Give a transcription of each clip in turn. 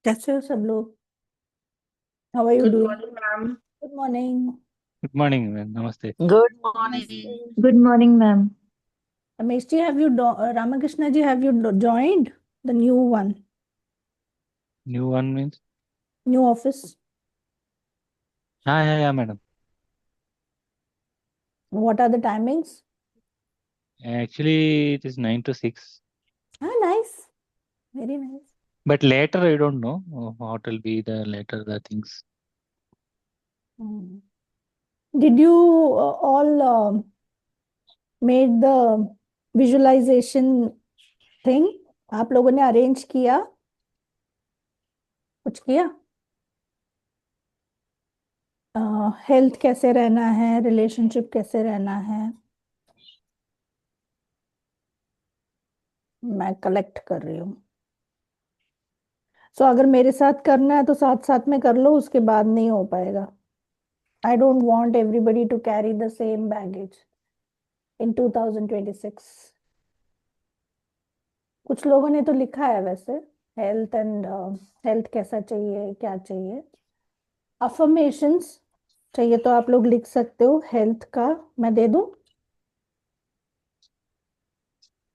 कैसे हो सब लोग? How are you Good doing? morning, ma'am. Good morning. Good morning ma'am, नमस्ते। Good morning. नमस्ते। Good morning, ma'am. Ramesh ji, have you Ramakrishna ji, have you joined the new one, new one means? new office? हाँ madam. What are the timings? Actually it is 9 to 6, Ah, nice, very nice. but later I don't know what will be the later the things. Hmm. Did you all made the visualization thing? आप लोगों ने arrange किया? कुछ किया? Health कैसे रहना है, relationship कैसे रहना है, मैं कलेक्ट कर रही हूँ। सो अगर मेरे साथ करना है तो साथ साथ में कर लो, उसके बाद नहीं हो पाएगा। I don't want everybody to carry the same baggage in 2026। कुछ लोगों ने तो लिखा है वैसे, हेल्थ एंड हेल्थ कैसा चाहिए, क्या चाहिए। अफर्मेशंस चाहिए तो आप लोग लिख सकते हो, हेल्थ का मैं दे दूं।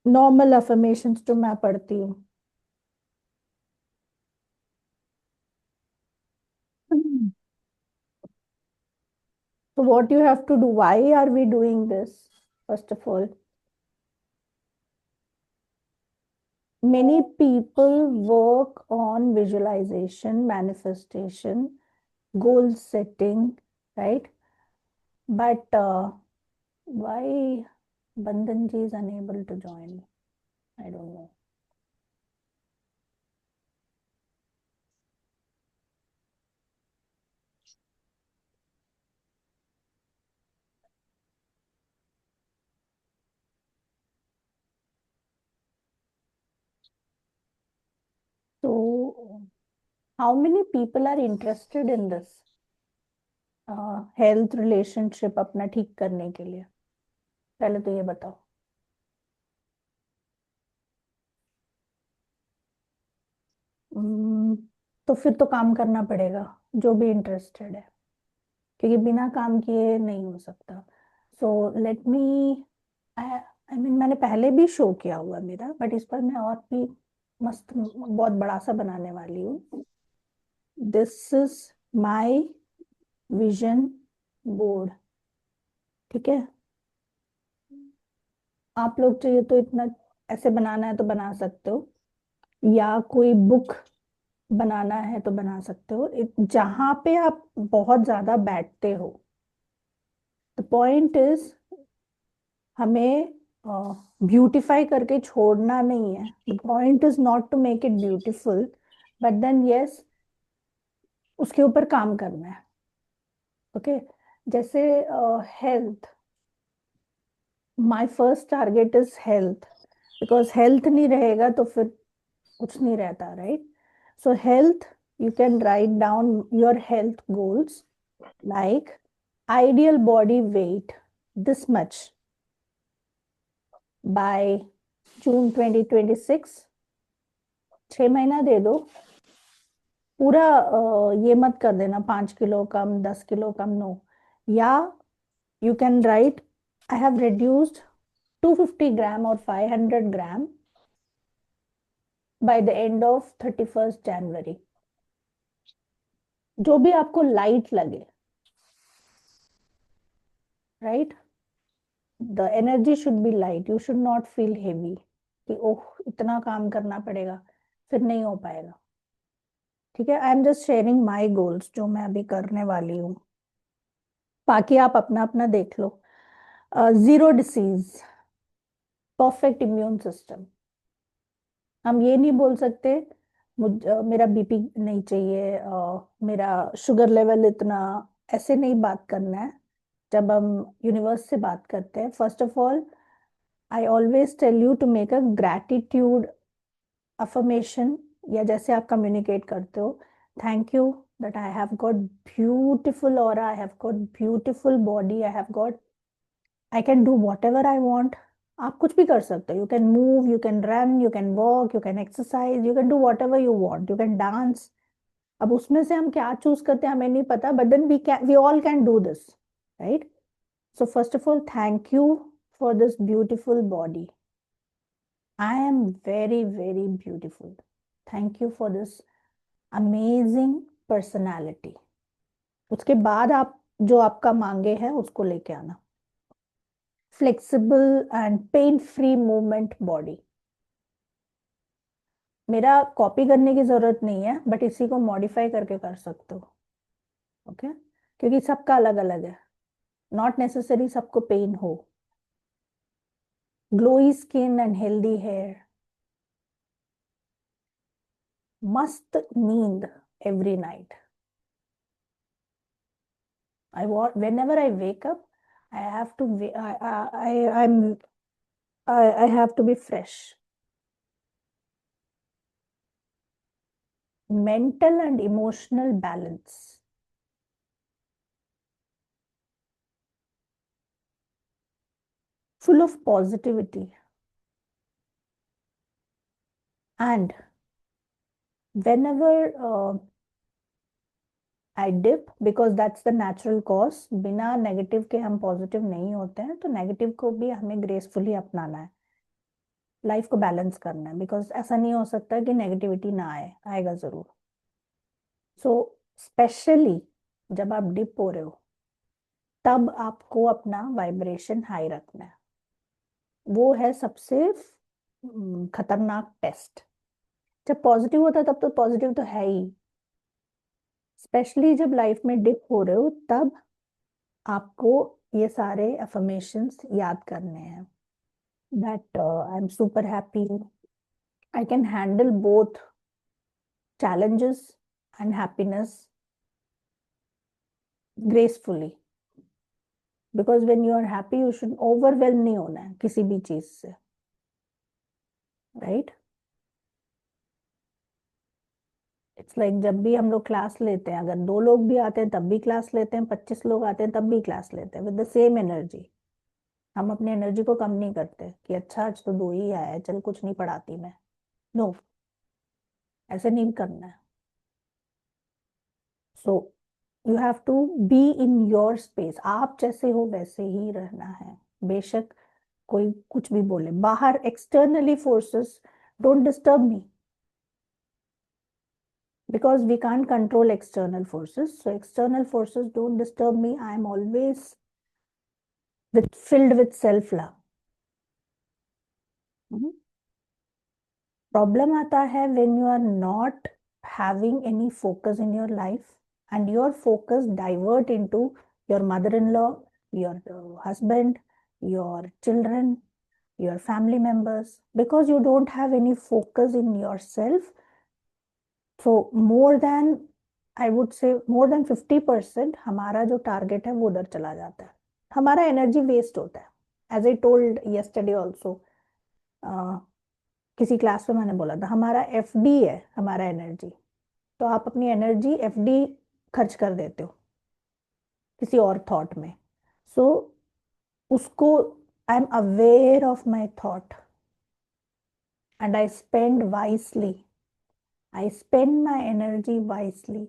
नॉर्मल अफर्मेशंस जो मैं पढ़ती हूँ। So what you have to do, why are we doing this? First of all, many people work on visualization, manifestation, goal setting, right? But why Bandhan ji is unable to join? I don't know. So, how many people are interested in this? Health relationship अपना ठीक करने के लिए पहले तो ये बताओ। हम्म, तो फिर तो काम करना पड़ेगा, जो भी इंटरेस्टेड है, क्योंकि बिना काम किए नहीं हो सकता। So let me, I mean मैंने पहले भी शो किया हुआ मेरा, बट इस पर मैं और भी मस्त बहुत बड़ा सा बनाने वाली हूँ। This is my vision board, ठीक है। आप लोग चाहिए तो इतना ऐसे बनाना है तो बना सकते हो, या कोई बुक बनाना है तो बना सकते हो, जहां पे आप बहुत ज्यादा बैठते हो। द पॉइंट इज, हमें ब्यूटिफाई करके छोड़ना नहीं है। The point is not to make it beautiful, but then yes, उसके ऊपर काम करना है। ओके, जैसे health, my first target is health, because health नहीं रहेगा तो फिर कुछ नहीं रहता, right? So health, you can write down your health goals, like ideal body weight this much by June 2026। 6 महीना दे दो पूरा, ये मत कर देना 5 किलो कम, 10 किलो कम, नो। या you can write, I have reduced 250 ग्राम और 500 ग्राम by the end of 31st January। जो भी आपको लाइट लगे, right? The energy should be light, you should not feel heavy कि ओह इतना काम करना पड़ेगा, फिर नहीं हो पाएगा। ठीक है, I am just sharing my goals जो मैं अभी करने वाली हूँ, बाकी आप अपना अपना देख लो। Zero disease, perfect immune system. हम ये नहीं बोल सकते मेरा बीपी नहीं चाहिए, मेरा शुगर लेवल इतना, ऐसे नहीं बात करना है। जब हम यूनिवर्स से बात करते हैं, first of all I always tell you to make a gratitude affirmation, या जैसे आप कम्युनिकेट करते हो, thank you that I have got beautiful aura, I have got beautiful body, I have got, I can do whatever I want, आप कुछ भी कर सकते हो, you can move, you can run, you can walk, you can exercise, you can do whatever you want, you can dance. अब उसमें से हम क्या चूज करते हैं हमें नहीं पता, but then we all can do this, right? So first of all, thank you for this beautiful body. I am very, very beautiful. Thank you for this amazing personality. उसके बाद आप जो आपका मांगे है उसको लेके आना। Flexible and pain free movement body. मेरा कॉपी करने की जरूरत नहीं है, बट इसी को मॉडिफाई करके कर सकते हो, ओके? क्योंकि सबका अलग अलग है, नॉट नेसेसरी सबको पेन हो। Glowy skin and healthy hair, मस्त नींद every night. I want whenever I wake up, I have to I have to be fresh. Mental and emotional balance. Full of positivity. And whenever I dip, because that's the natural cause, बिना negative के हम positive नहीं होते हैं, तो negative को भी हमें ग्रेसफुली अपनाना है, लाइफ को बैलेंस करना है, बिकॉज ऐसा नहीं हो सकता कि नेगेटिविटी ना आए, आएगा जरूर। सो स्पेशली जब आप डिप हो रहे हो, तब आपको अपना वाइब्रेशन हाई रखना है। वो है सबसे खतरनाक टेस्ट। जब पॉजिटिव होता है तब तो पॉजिटिव तो है ही, स्पेशली जब लाइफ में डिप हो रहे हो तब आपको ये सारे अफर्मेशंस याद करने हैं। That I am super happy, I can handle both challenges and happiness gracefully, because when you are happy you should overwhelm नहीं होना है किसी भी चीज से, राइट? इट्स लाइक जब भी हम लोग क्लास लेते हैं, अगर 2 लोग भी आते हैं तब भी क्लास लेते हैं, 25 लोग आते हैं तब भी क्लास लेते हैं, विद द सेम एनर्जी। हम अपनी एनर्जी को कम नहीं करते कि अच्छा आज तो 2 ही आया है, चल कुछ नहीं पढ़ाती मैं। नो, ऐसे नहीं करना है। So you have to be in your space, आप जैसे हो वैसे ही रहना है, बेशक कोई कुछ भी बोले बाहर, externally forces don't disturb me, because we can't control external forces. So external forces don't disturb me. I am always filled with self love. Problem आता है when you are not having any focus in your life and your focus divert into your mother-in-law, your husband, your children, your family members, because you don't have any focus in yourself. So more than, I would say more than 50% हमारा जो target है वो उधर चला जाता है, हमारा energy waste होता है। As I told yesterday also, किसी क्लास में मैंने बोला था हमारा एफडी है हमारा एनर्जी, तो आप अपनी एनर्जी एफडी खर्च कर देते हो किसी और थॉट में। सो उसको, I am aware of my thought and I spend wisely, I spend my energy wisely,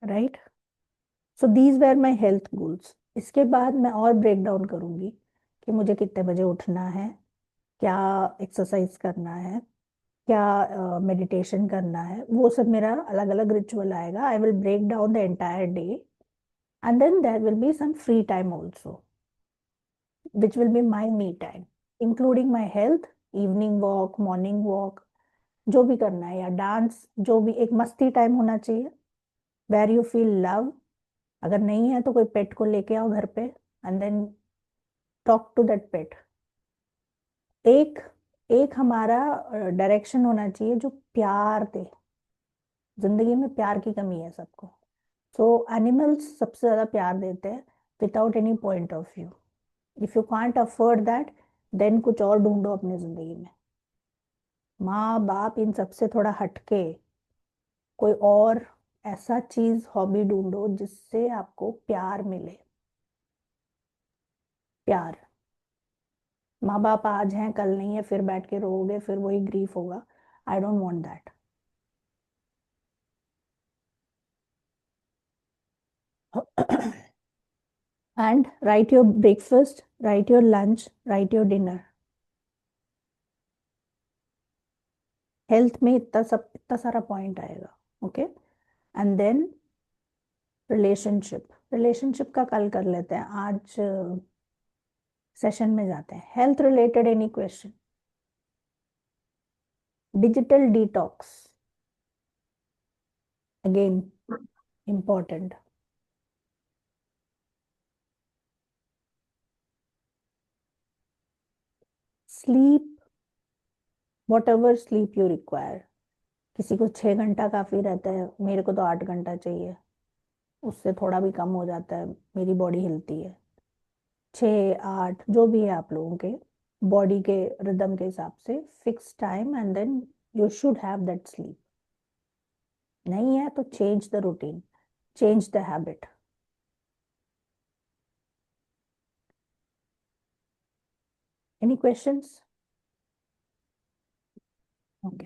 right? So these were my health goals. इसके बाद मैं और ब्रेक डाउन करूंगी कि मुझे कितने बजे उठना है, क्या एक्सरसाइज करना है, क्या मेडिटेशन करना है, वो सब मेरा अलग अलग रिचुअल आएगा। I will break down the entire day and then there will be some free time also which will be my me time, including my health, evening walk, morning walk, जो भी करना है, या डांस, जो भी, एक मस्ती टाइम होना चाहिए वेर यू फील लव। अगर नहीं है तो कोई पेट को लेके आओ घर पे and then talk to that pet. एक एक हमारा डायरेक्शन होना चाहिए जो प्यार दे, जिंदगी में प्यार की कमी है सबको। सो एनिमल्स सबसे ज्यादा प्यार देते हैं without any point of view. If you can't afford that, then कुछ और ढूंढो अपनी जिंदगी में, माँ बाप इन सबसे थोड़ा हटके कोई और ऐसा चीज, हॉबी ढूंढो जिससे आपको प्यार मिले। प्यार। माँ बाप आज हैं कल नहीं है, फिर बैठ के रोओगे, फिर वही ग्रीफ होगा। I don't want that. And write your breakfast, write your lunch, write your dinner. Health में इतना सारा पॉइंट आएगा। Okay, and then relationship. Relationship का कल कर लेते हैं, आज सेशन में जाते हैं। Health related any question? Digital detox, again important. Sleep, whatever sleep you require. किसी को 6 घंटा काफी रहता है, मेरे को तो 8 घंटा चाहिए। उससे थोड़ा भी कम हो जाता है, मेरी बॉडी हिलती है। 6 8 जो भी है आप लोगों के बॉडी के रिदम के हिसाब से fix time, and then you should have that sleep. नहीं है तो change the routine, change the habit. Any questions? Okay,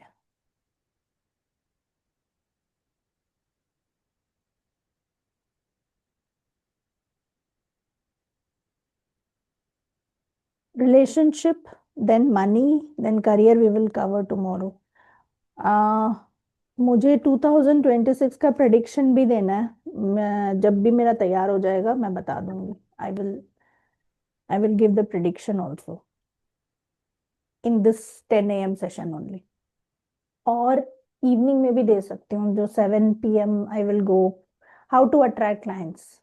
relationship, then money, then career we will cover tomorrow. आ, मुझे 2026 का प्रेडिक्शन भी देना है। मैं जब भी मेरा तैयार हो जाएगा मैं बता दूंगी। I will give the prediction also in this 10 AM session only. और इवनिंग में भी दे सकती हूँ, जो 7 PM I will go how to attract clients,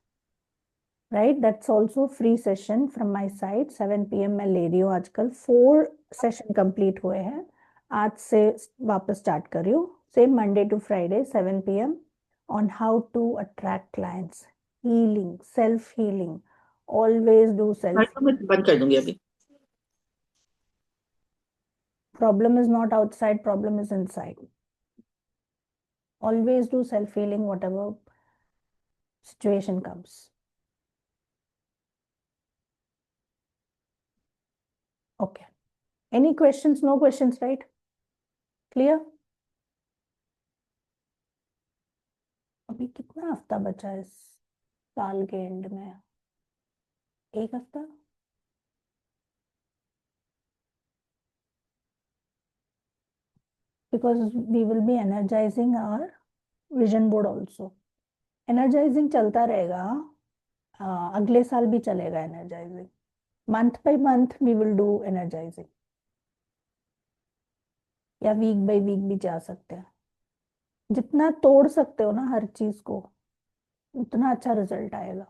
right? That's also free session from my side. 7 PM मैं ले रही हूँ आजकल। 4 सेशन कंप्लीट हुए हैं, आज से वापस स्टार्ट कर रही हूँ। Same Monday to Friday 7 PM on how to attract clients. Healing, self healing, always do self. तो मैं बंद कर दूंगी अभी। Problem is not outside, problem is inside. Always do self healing whatever situation comes. Okay, any questions? No questions, right? Clear? अभी कितना हफ्ता बचा है इस साल के एंड में? 1 हफ्ता। Because we will be energising our vision board also. Energising चलता रहेगा, अगले साल भी चलेगा energising. Month by month we will do energising, या वीक बाय वीक भी जा सकते हैं। जितना तोड़ सकते हो ना हर चीज को, उतना अच्छा रिजल्ट आएगा।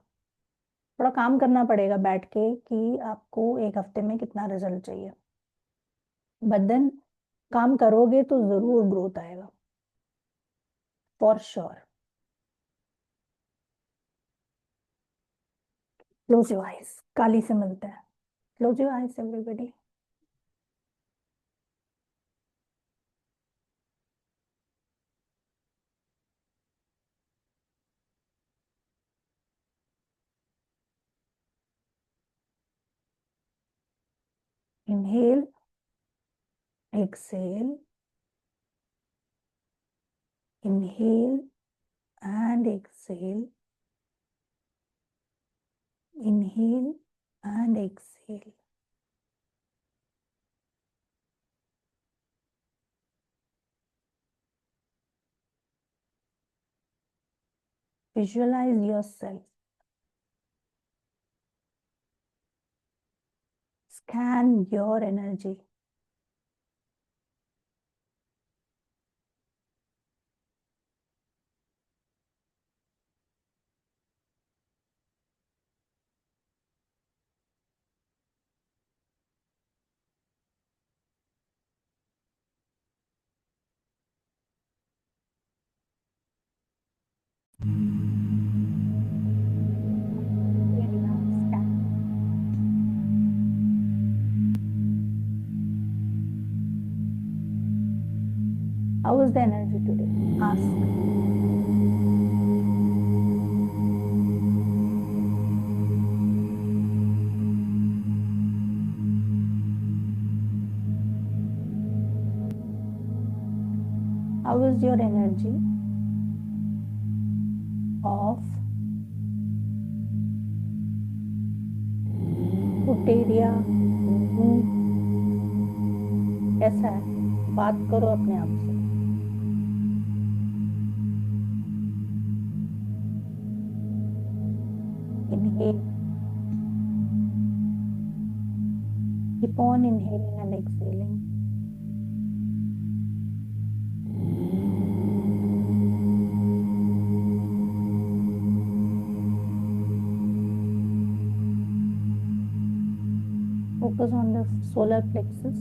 थोड़ा काम करना पड़ेगा बैठ के कि आपको 1 हफ्ते में कितना रिजल्ट चाहिए, बट देन काम करोगे तो जरूर ग्रोथ आएगा, for sure. Close your eyes, Kali से मिलते हैं। Close your eyes everybody. Inhale, exhale, inhale and exhale, inhale and exhale. Visualize yourself. Scan your energy. Scan. How is the energy today? Ask. How is your energy of foot area? कैसा है? बात करो अपने आप से। Inhale. Keep on inhaling and exhaling. Focus on the solar plexus.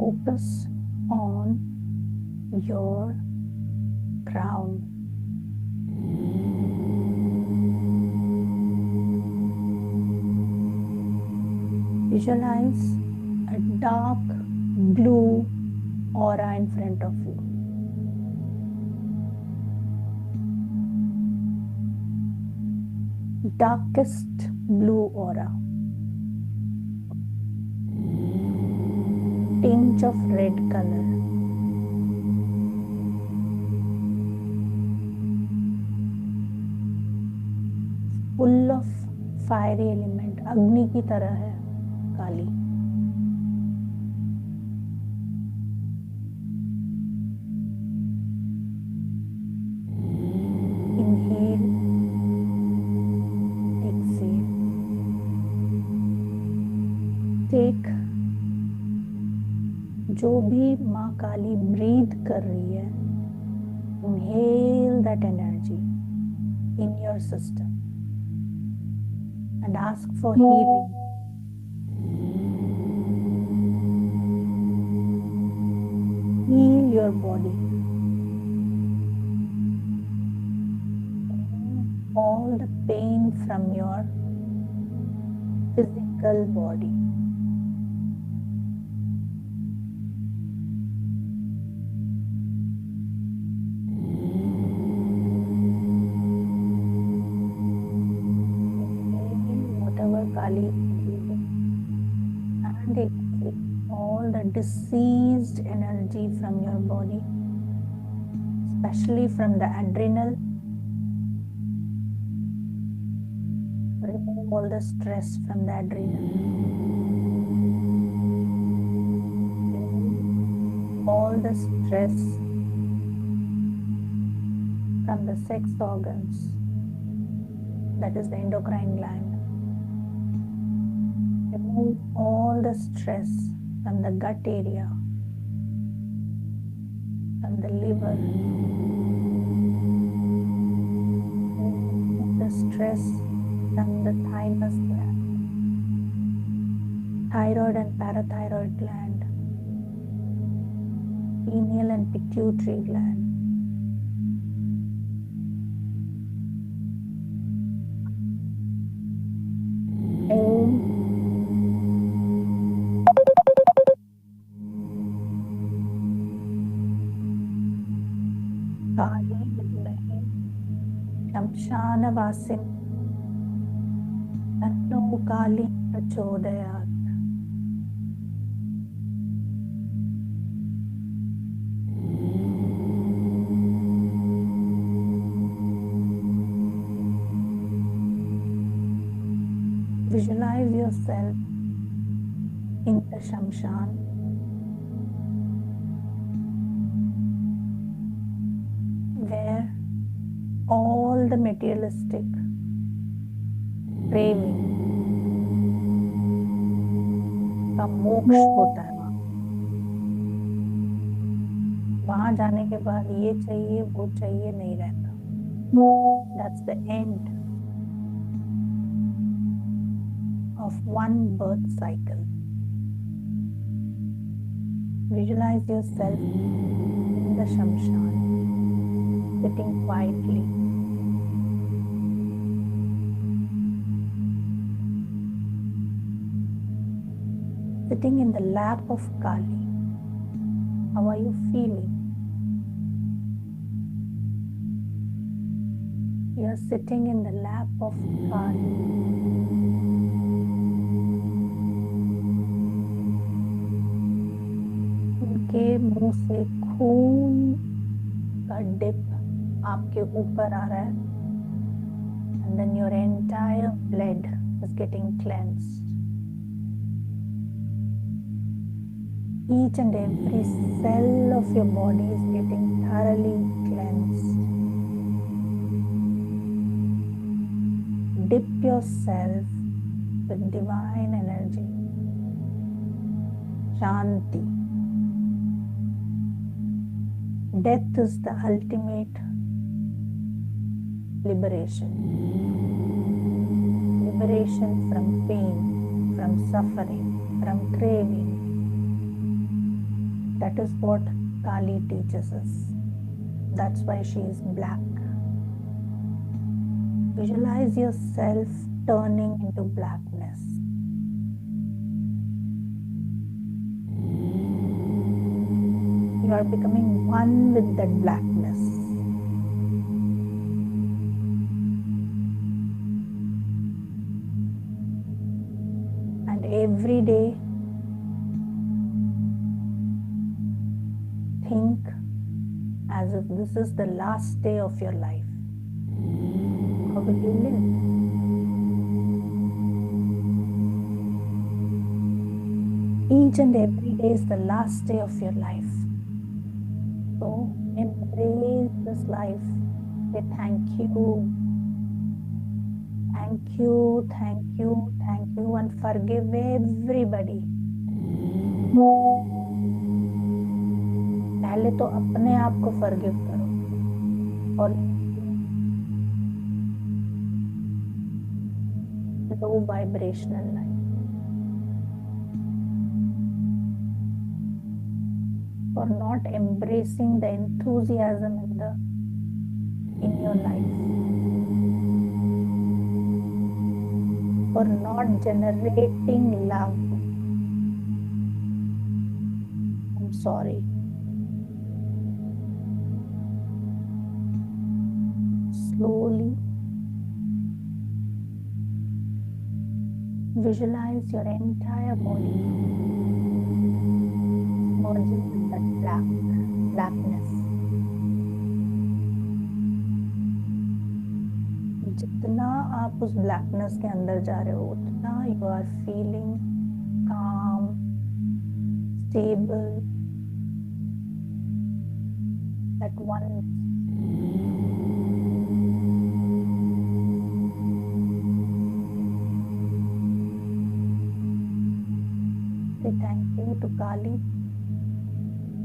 Focus on your crown. Visualize a dark blue aura in front of you. Darkest blue aura. Tinge of red color. Full of fiery element. अग्नि की तरह है काली. Inhale, exhale. Take जो भी माँ काली breathe कर रही है, inhale that energy in your system and ask for healing. Heal your body. All the pain from your physical body. Whatever Kali is breathing, and exhale all the diseased energy from your body, especially from the adrenal. Remove all the stress from the adrenal. Remove all the stress from the sex organs, that is the endocrine gland. Remove all the stress from the gut area, from the liver. Remove the stress from the thymus gland, thyroid and parathyroid gland, pineal and pituitary gland. Om. काली विद्महे शमशानवासिनी तन्नो काली प्रचोदयात्. Visualize yourself in the Shamshan, where all the materialistic craving का मोक्ष होता है वहाँ. वहां जाने के बाद ये चाहिए वो चाहिए नहीं रहता. That's the end of one birth cycle. Visualize yourself in the Shamshan, sitting quietly. Sitting in the lap of Kali. How are you feeling? You are sitting in the lap of Kali. उनके मुंह से खून का dip आपके ऊपर आ रहा है. And then your entire blood is getting cleansed. Each and every cell of your body is getting thoroughly cleansed. Dip yourself with divine energy. Shanti. Death is the ultimate liberation. Liberation from pain, from suffering, from craving. That is what Kali teaches us. That's why she is black. Visualize yourself turning into blackness. You are becoming one with that blackness. And every day, think as if this is the last day of your life. How will you live? Each and every day is the last day of your life. So embrace this life. Say thank you. Thank you, thank you, thank you, and forgive everybody. पहले तो अपने आप को forgive करो और low vibrational life. For not embracing the enthusiasm in your life, for not generating love. I'm sorry. Slowly visualize your entire body merging with that blackness. जितना आप उस ब्लैकनेस के अंदर जा रहे हो उतना you are feeling calm, stable, that one. Say thank you to Kali.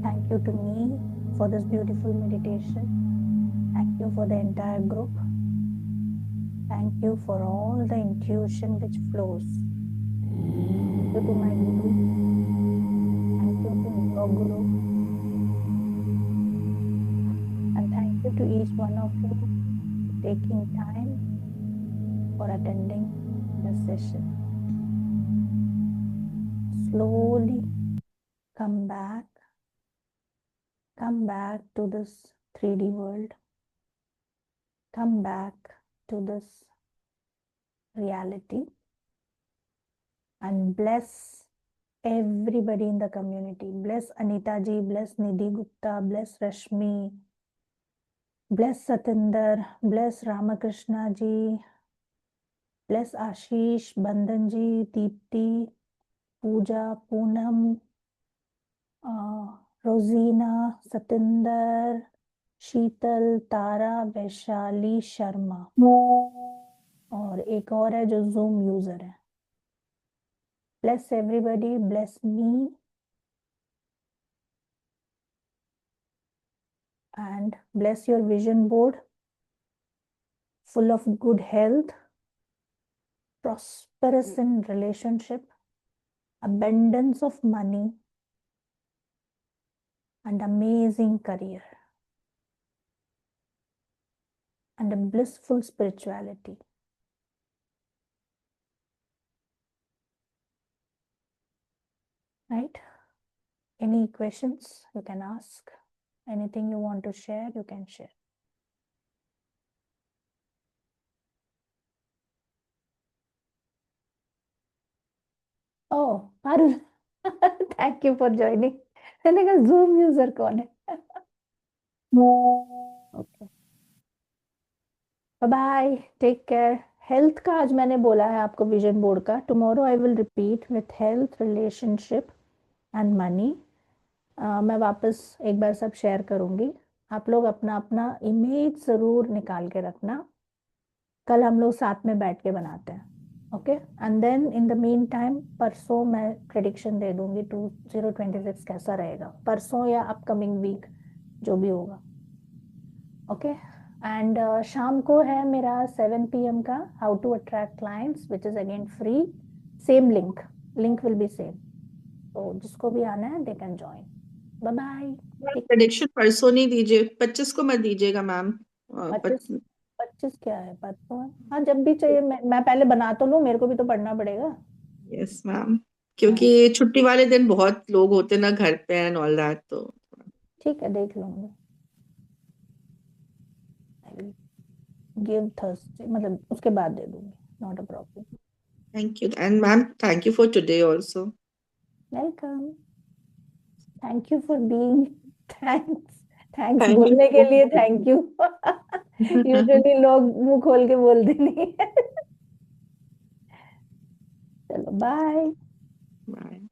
Thank you to me for this beautiful meditation. Thank you for the entire group. Thank you for all the intuition which flows. Thank you to my Guru. Thank you to your Guru. And thank you to each one of you taking time for attending this session. Slowly come back to this 3D world. Come back to this reality and bless everybody in the community. Bless Anita ji, bless Nidhi Gupta, bless Rashmi, bless Satinder, bless Ramakrishna ji, bless Ashish, Bandhan ji, Deepti, Pooja, Poonam, Rosina, Satinder, शीतल, तारा, वैशाली, शर्मा और एक और है जो zoom user है. Bless everybody, bless me. and bless your vision board full of good health, prosperous in relationship, abundance of money, and amazing career, and a blissful spirituality. Right? Any questions you can ask? Anything you want to share, you can share. Oh, Parul, thank you for joining. मैंने कहा Zoom user कौन है? Okay, bye, take care. Health का आज मैंने बोला है आपको विजन बोर्ड का। Tomorrow I will repeat with health, relationship and money. मैं वापस एक बार सब शेयर करूंगी। आप लोग अपना अपना इमेज जरूर निकाल के रखना। कल हम लोग साथ में बैठ के बनाते हैं। Okay, and then in the meantime परसों मैं प्रेडिक्शन दे दूंगी 2026 कैसा रहेगा, परसों या अपकमिंग वीक जो भी होगा। ओके, एंड शाम को है मेरा 7 PM का how to attract clients which is again free. Same link, link will be same, तो जिसको भी आना है they can join. Bye bye. Prediction परसों नहीं दीजिए, 25 को मत दीजिएगा मैम। 25, 25 क्या है, परसों है? हाँ, जब भी चाहिए। मैं पहले बना तो लूँ, मेरे को भी तो पढ़ना पड़ेगा। यस मैम, क्योंकि छुट्टी वाले दिन बहुत लोग होते ना घर पे एंड ऑल दैट, तो ठीक है, देख लूंगी। गिव थर्सडे, मतलब उसके बाद दे दूंगी, not a problem. Thank you. And ma'am thank you for today also. Welcome, thank you for being, thanks, thanks thank बोलने के लिए यू। Thank you. यूजुअली लोग मुंह खोल के बोलते नहीं है। चलो बाय। बाय।